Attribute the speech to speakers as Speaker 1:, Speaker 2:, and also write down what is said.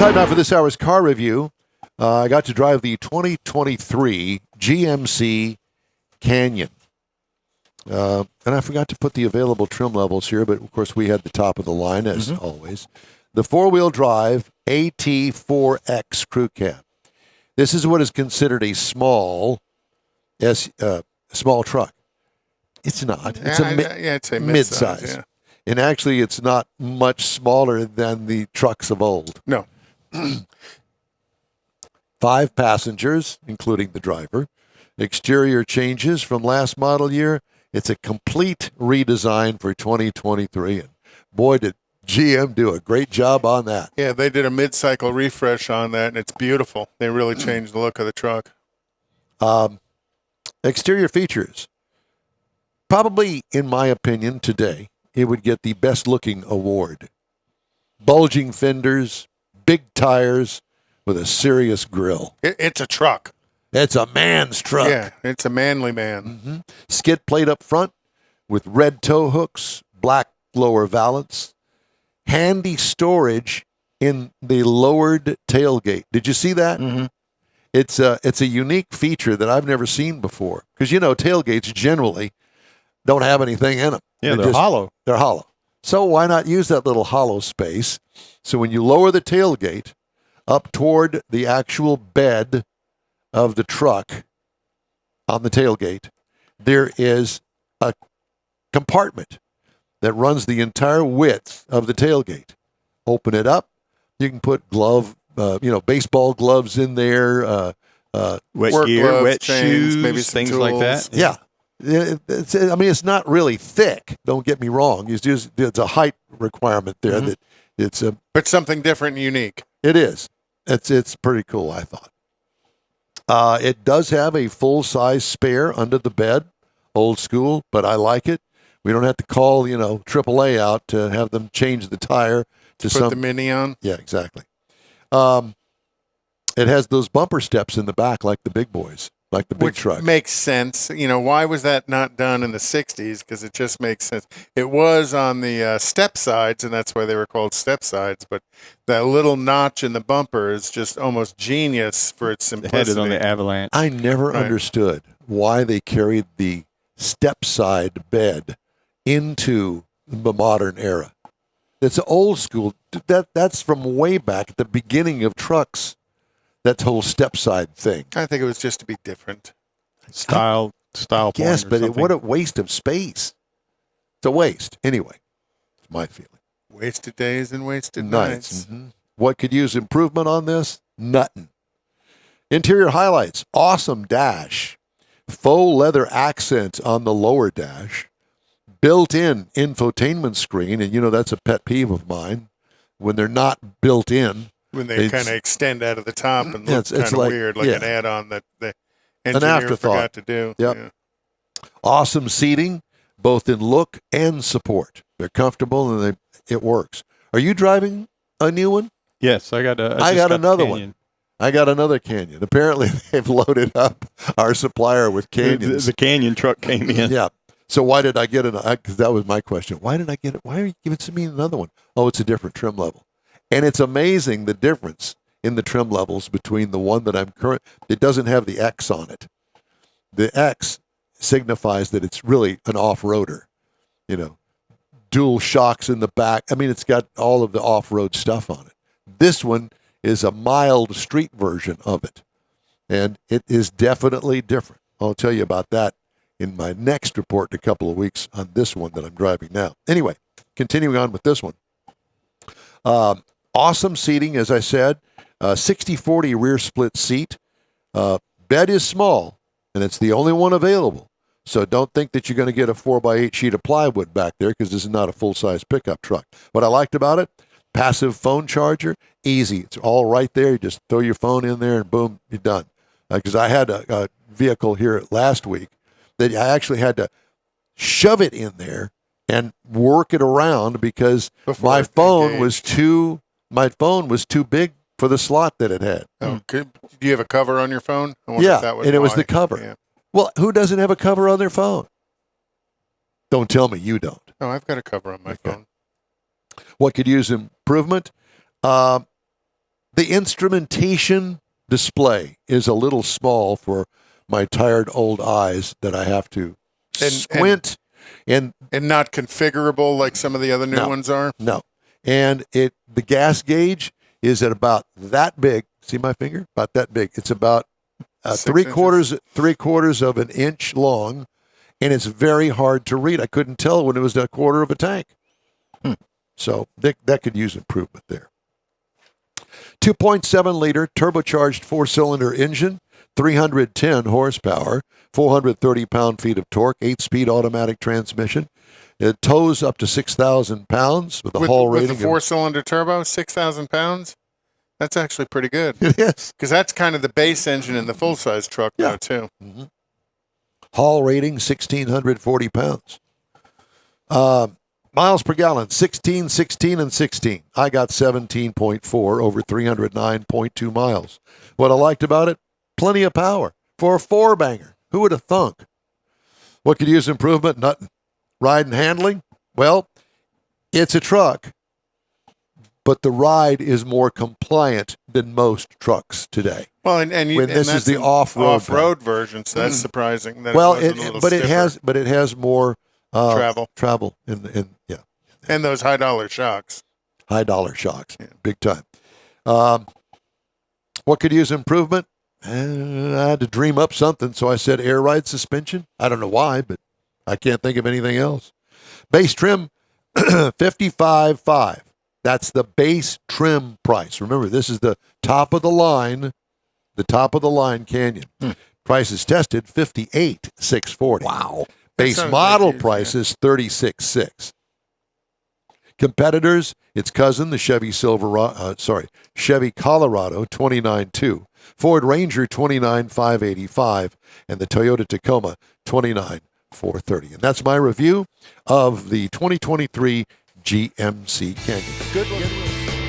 Speaker 1: Time now for this hour's car review. I got to drive the 2023 GMC Canyon. And I forgot to put the available trim levels here, but of course we had the top of the line as always. The four-wheel drive AT4X crew cab. This is what is considered a small truck. It's not. It's
Speaker 2: it's a
Speaker 1: midsize.
Speaker 2: Yeah.
Speaker 1: And actually, it's not much smaller than the trucks of old.
Speaker 2: No.
Speaker 1: 5 passengers, including the driver. Exterior changes from last model year. It's a complete redesign for 2023. And boy, did GM do a great job on that.
Speaker 2: Yeah, they did a mid-cycle refresh on that, and it's beautiful. They really changed the look of the truck.
Speaker 1: Exterior features. Probably, in my opinion, today, it would get the best looking award. Bulging fenders, big tires with a serious grille.
Speaker 2: It's a truck.
Speaker 1: It's a man's truck.
Speaker 2: Yeah, it's a manly man.
Speaker 1: Skid plate up front with red tow hooks, black lower valance, handy storage in the lowered tailgate. Did you see that? It's a unique feature that I've never seen before. Because, tailgates generally don't have anything in them.
Speaker 3: Yeah, they're hollow.
Speaker 1: They're hollow. So why not use that little hollow space? So when you lower the tailgate up toward the actual bed of the truck on the tailgate, there is a compartment that runs the entire width of the tailgate. Open it up. You can put baseball gloves in there.
Speaker 3: Wet gear,
Speaker 2: gloves,
Speaker 3: wet
Speaker 2: chains,
Speaker 3: shoes,
Speaker 2: maybe some
Speaker 3: things like
Speaker 2: tools.
Speaker 3: that.
Speaker 1: Yeah. It's not really thick. Don't get me wrong. It's a height requirement there that it's a.
Speaker 2: But something different and unique.
Speaker 1: It is. It's pretty cool, I thought. It does have a full-size spare under the bed, old school, but I like it. We don't have to call, AAA out to have them change the tire to
Speaker 2: Put the Mini on.
Speaker 1: Yeah, exactly. It has those bumper steps in the back like the big boys, like the big truck.
Speaker 2: Makes sense. Why was that not done in the 60s? Because it just makes sense. It was on the step sides, and that's why they were called step sides. But that little notch in the bumper is just almost genius for its simplicity.
Speaker 3: Headed on the Avalanche.
Speaker 1: I never understood why they carried the step side bed into the modern era. It's old school. That's from way back at the beginning of trucks. That whole step side thing.
Speaker 2: I think it was just to be different.
Speaker 3: Style.
Speaker 1: Yes, but what a waste of space. It's a waste. Anyway, it's my feeling.
Speaker 2: Wasted days and wasted nights.
Speaker 1: What could use improvement on this? Nothing. Interior highlights. Awesome dash. Faux leather accents on the lower dash. Built-in infotainment screen, and that's a pet peeve of mine when they're not built in.
Speaker 2: When they kind of extend out of the top and look kind of weird, like an add-on that the engineer forgot to do.
Speaker 1: Yep. Yeah. Awesome seating, both in look and support. They're comfortable and it works. Are you driving a new one?
Speaker 3: Yes, I got
Speaker 1: another one. I got another Canyon. Apparently, they've loaded up our supplier with Canyons.
Speaker 3: The Canyon truck came in.
Speaker 1: Yeah. So why did I get it? Because that was my question. Why did I get it? Why are you giving it to me another one? Oh, it's a different trim level. And it's amazing the difference in the trim levels between the one that I'm current. It doesn't have the X on it. The X signifies that it's really an off-roader. Dual shocks in the back. I mean, it's got all of the off-road stuff on it. This one is a mild street version of it. And it is definitely different. I'll tell you about that in my next report in a couple of weeks on this one that I'm driving now. Anyway, continuing on with this one. Awesome seating, as I said. 60-40 rear split seat. Bed is small, and it's the only one available. So don't think that you're going to get a 4x8 sheet of plywood back there because this is not a full-size pickup truck. What I liked about it, passive phone charger, easy. It's all right there. You just throw your phone in there and boom, you're done. Because I had a vehicle here last week that I actually had to shove it in there and work it around because my phone was too big for the slot that it had.
Speaker 2: Oh, do you have a cover on your phone?
Speaker 1: Yeah, and it was the cover.
Speaker 2: Yeah.
Speaker 1: Well, who doesn't have a cover on their phone? Don't tell me you don't.
Speaker 2: Oh, I've got a cover on my phone.
Speaker 1: What could use improvement? The The instrumentation display is a little small for my tired old eyes that I have to squint and
Speaker 2: not configurable like some of the other new ones are.
Speaker 1: No. And the gas gauge is at about that big. See my finger? About that big. It's about three quarters of an inch long, and it's very hard to read. I couldn't tell when it was a quarter of a tank. So that could use improvement there. 2.7 liter turbocharged 4-cylinder engine, 310 horsepower, 430 pound-feet of torque, 8-speed automatic transmission. It tows up to 6,000 pounds with a haul rating.
Speaker 2: With the 4-cylinder turbo, 6,000 pounds? That's actually pretty good.
Speaker 1: It is.
Speaker 2: Because that's kind of the base engine in the full-size truck now, too.
Speaker 1: Mm-hmm. Haul rating, 1,640 pounds. Miles per gallon, 16, 16, and 16. I got 17.4 over 309.2 miles. What I liked about it, plenty of power for a 4-banger. Who would have thunk? What could use improvement? Nothing. Ride and handling? Well, it's a truck, but the ride is more compliant than most trucks today.
Speaker 2: Well, and
Speaker 1: this is the
Speaker 2: off-road version, so that's surprising. That
Speaker 1: it has more travel
Speaker 2: and those high-dollar shocks.
Speaker 1: High-dollar shocks, big time. What could use improvement? I had to dream up something, so I said air ride suspension. I don't know why, but I can't think of anything else. Base trim, 55.5. That's the base trim price. Remember, this is the top of the line Canyon. Price is tested, 58,640.
Speaker 4: Wow.
Speaker 1: Base model price is 36,600. Competitors, its cousin, the Chevy Colorado, 29,200. Ford Ranger, 29,585, and the Toyota Tacoma, 29,430. And that's my review of the 2023 GMC Canyon. Good one.